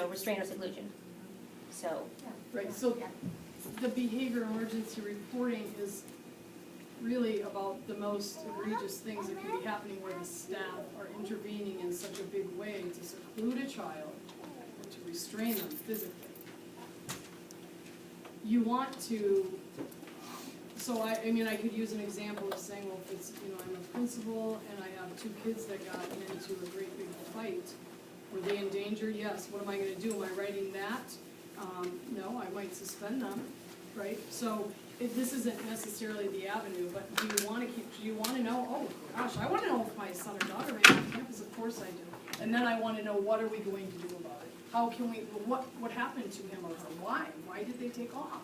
restraint or seclusion. So. Right, so the behavior emergency reporting is really about the most egregious things that can be happening where the staff are intervening in such a big way to seclude a child or to restrain them physically. You want to, so I mean, I could use an example of saying, well, if it's, I'm a principal and I have 2 kids that got into a great big fight, were they in danger? Yes. What am I gonna do? Am I writing that? No, I might suspend them, right? So this isn't necessarily the avenue, but do you want to know, oh gosh, I want to know if my son or daughter ran on campus, of course I do. And then I want to know, what are we going to do about it? How can we, what happened to him or her? Why? Why did they take off?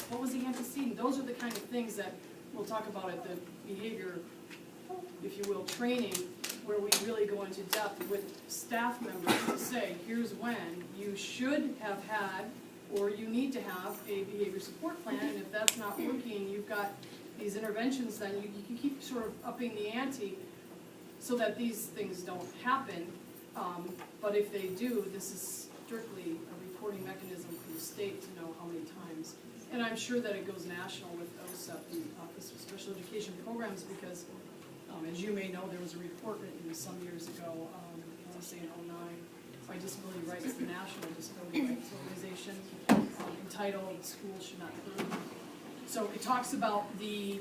What was the antecedent? Those are the kind of things that we'll talk about at the behavior, if you will, training, where we really go into depth with staff members to say, here's when you should have had, or you need to have a behavior support plan, and if that's not working, you've got these interventions, then you can keep sort of upping the ante so that these things don't happen. But if they do, this is strictly a reporting mechanism for the state to know how many times. And I'm sure that it goes national with OSEP, the Office of Special Education Programs, because as you may know, there was a report written some years ago, I want to say in '09, by Disability Rights, the National Disability Rights Organization, entitled "Schools Should Not Hurt." So it talks about the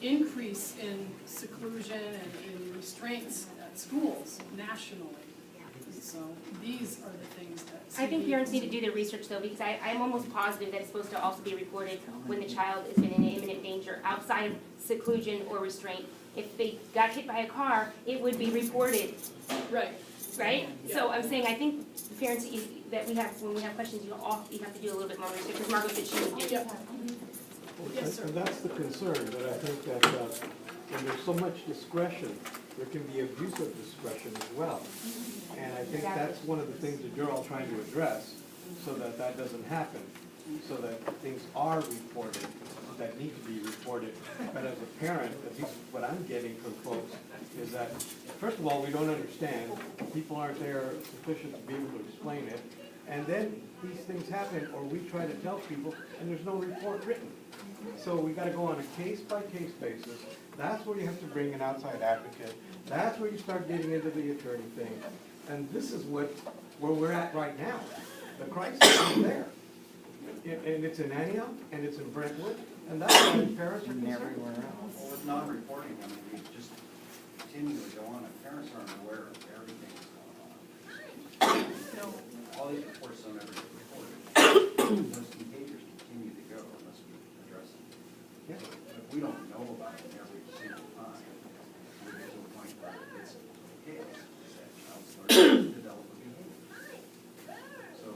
increase in seclusion and in restraints at schools nationally. So these are the things that I think parents need to do their research though, because I'm almost positive that it's supposed to also be reported when the child is in imminent danger outside of seclusion or restraint. If they got hit by a car, it would be reported. Right. Right? Yeah. So I'm saying, I think the parents that we have, when we have questions, you have to do a little bit more research, because Margot said she would do. Yep. Yes, sir. And that's the concern, that I think that when there's so much discretion, there can be abuse of discretion as well. And I think that's one of the things that you're all trying to address, so that that doesn't happen, so that things are reported that need to be reported. But as a parent, at least what I'm getting from folks is that, first of all, we don't understand. People aren't there sufficient to be able to explain it. And then these things happen, or we try to tell people, and there's no report written. So we got to go on a case-by-case basis. That's where you have to bring an outside advocate. That's where you start getting into the attorney thing. And this is where we're at right now. The crisis is there. And it's in Antioch, and it's in Brentwood, and that's why parents are concerned. Everywhere else. Well, with non-reporting, I mean, we just continue to go on, and parents aren't aware of everything that's going on. No. All these reports don't ever get reported. Those behaviors continue to go unless we address them. Yeah. So if we don't know about it every single time, we get to a point where it's okay that child's learning to develop a behavior. So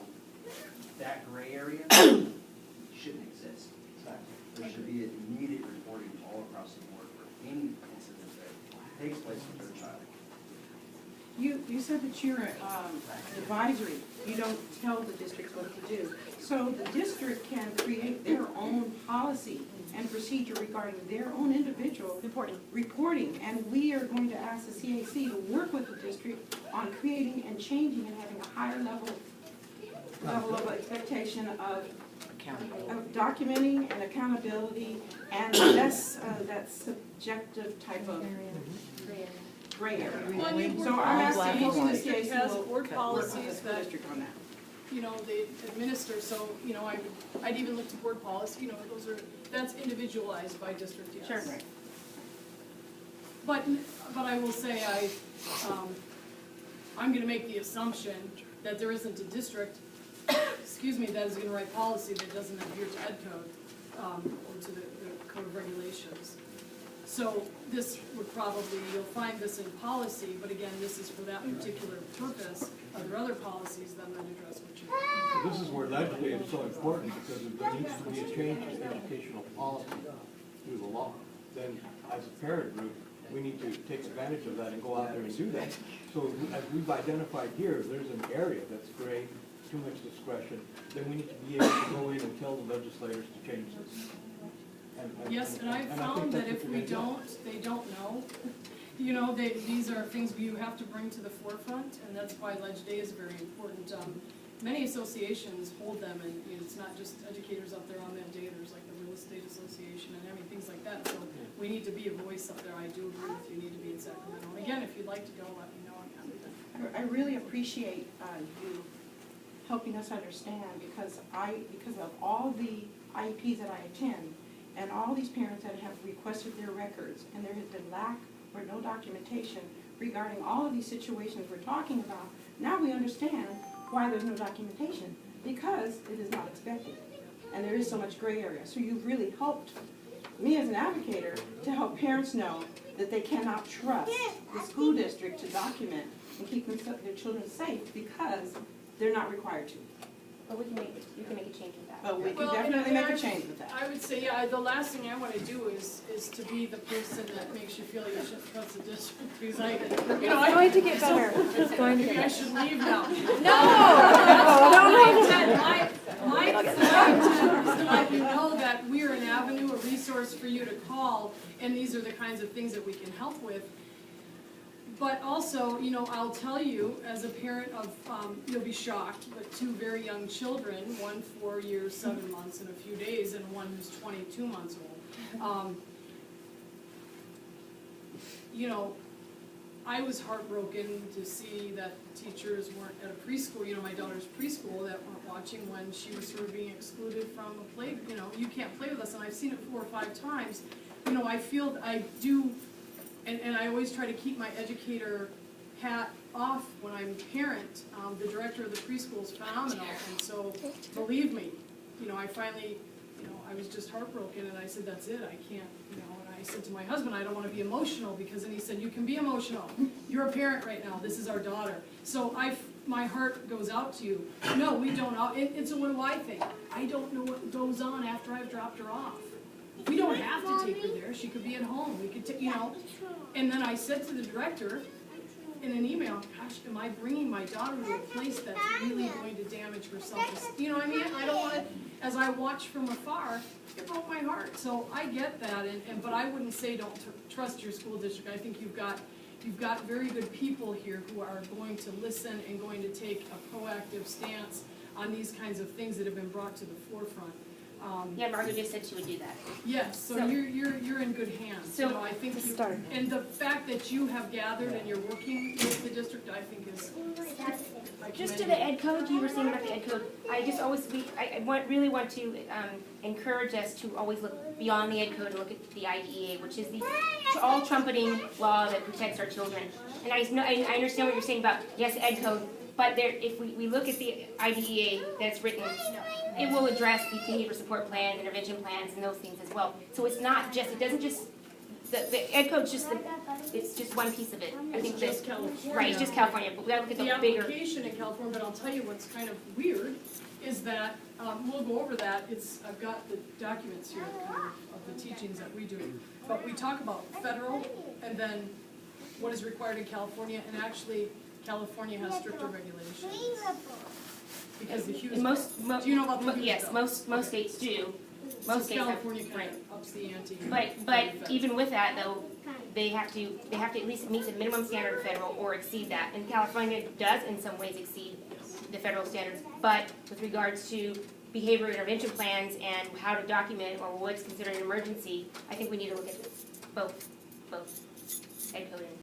that gray area shouldn't exist. There should be immediate reporting all across the board for any incident that takes place with their child. You said that you're advisory. You don't tell the districts what to do. So the district can create their own policy and procedure regarding their own individual reporting. And we are going to ask the CAC to work with the district on creating and changing and having a higher level of expectation of documenting and accountability and less that subjective type of gray area. Well, So I'm asking, hoping the district has CAC will board work with policies the that, district on that. They administer, so, I'd even look to board policy, that's individualized by district, yes. Sure. Right. But I will say, I'm gonna make the assumption that there isn't a district, excuse me, that is gonna write policy that doesn't adhere to ed code, or to the code of regulations. So this would probably, you'll find this in policy, but again, this is for that particular purpose. Are there other policies that would address what you're This is where legislating is so important, because if there needs to be a change in educational policy through the law, then as a parent group, we need to take advantage of that and go out there and do that. So as we've identified here, if there's an area that's gray, too much discretion, then we need to be able to go in and tell the legislators to change this. Yes, and I've found that if we don't, they don't know. you know, these are things you have to bring to the forefront, and that's why Ledge Day is very important. Many associations hold them, and you know, it's not just educators up there on that day, there's like the Real Estate Association and things like that, so we need to be a voice up there. I do agree with you, need to be in Sacramento. And again, if you'd like to go, let me know, I'm happy to. I really appreciate you helping us understand, because of all the IEPs that I attend, and all these parents that have requested their records, and there has been lack or no documentation regarding all of these situations we're talking about. Now we understand why there's no documentation, because it is not expected, and there is so much gray area. So you've really helped me as an advocate to help parents know that they cannot trust the school district to document and keep their children safe, because they're not required to. But you can make a change with that. But we can Well, definitely and make a change with that. I would say, yeah, the last thing I wanna do is to be the person that makes you feel you shouldn't trust the district, because It's going to get better. It's going to maybe get I better. should leave now. My intent is to let you know that we're an avenue, a resource for you to call, and these are the kinds of things that we can help with. But also, you know, I'll tell you, as a parent of, you'll be shocked, but 2 very young children, one 4 years, 7 months, and a few days, and one who's 22 months old. You know, I was heartbroken to see that teachers weren't at a preschool, you know, my daughter's preschool, that weren't watching when she was sort of being excluded from a play, you know, you can't play with us, and I've seen it 4 or 5 times. You know, I feel, I do, and I always try to keep my educator hat off when I'm a parent. The director of the preschool is phenomenal, and so, believe me, you know, I finally, you know, I was just heartbroken, and I said, that's it, I can't, you know, and I said to my husband, I don't want to be emotional, because then he said, you can be emotional, you're a parent right now, this is our daughter. So my heart goes out to you. No, we don't, it's a why thing. I don't know what goes on after I've dropped her off. We don't have to take her there, she could be at home, we could, you know. And then I said to the director in an email, gosh, am I bringing my daughter to a place that's really going to damage her self-esteem? You know what I mean? I don't want to, as I watch from afar, it broke my heart. So I get that, but I wouldn't say don't trust your school district. I think you've got very good people here who are going to listen and going to take a proactive stance on these kinds of things that have been brought to the forefront. Yeah, Margaret just said she would do that. Yes, so you're in good hands. So, You know, I think just you, start. and the fact that you have gathered and you're working with the district, I think is. I Just to commend the you. ed code, you were saying about the ed code, I just always, really want to encourage us to always look beyond the ed code and look at the IDEA, which is the all trumpeting law that protects our children. And I understand what you're saying about, yes, ed code, but if we look at the IDEA that's written, it will address the behavior support plans, intervention plans, and those things as well. So it's not just, it doesn't just, the ed code's just it's just one piece of it. I think It's just California. Right, it's just California, but we gotta look at The the bigger. application in California, but I'll tell you what's kind of weird, is that, we'll go over that, I've got the documents here kind of the teachings that we do. But we talk about federal, and then what is required in California, and actually, California has stricter regulations. Because the Hughes. Do you know about the Hughes Yes, bill? most states do. So Most states have, California kind right. of ups the ante. But even with that though, they have to at least meet the minimum standard of federal or exceed that. And California does in some ways exceed the federal standards. But with regards to behavior intervention plans and how to document or what's considered an emergency, I think we need to look at both ed code and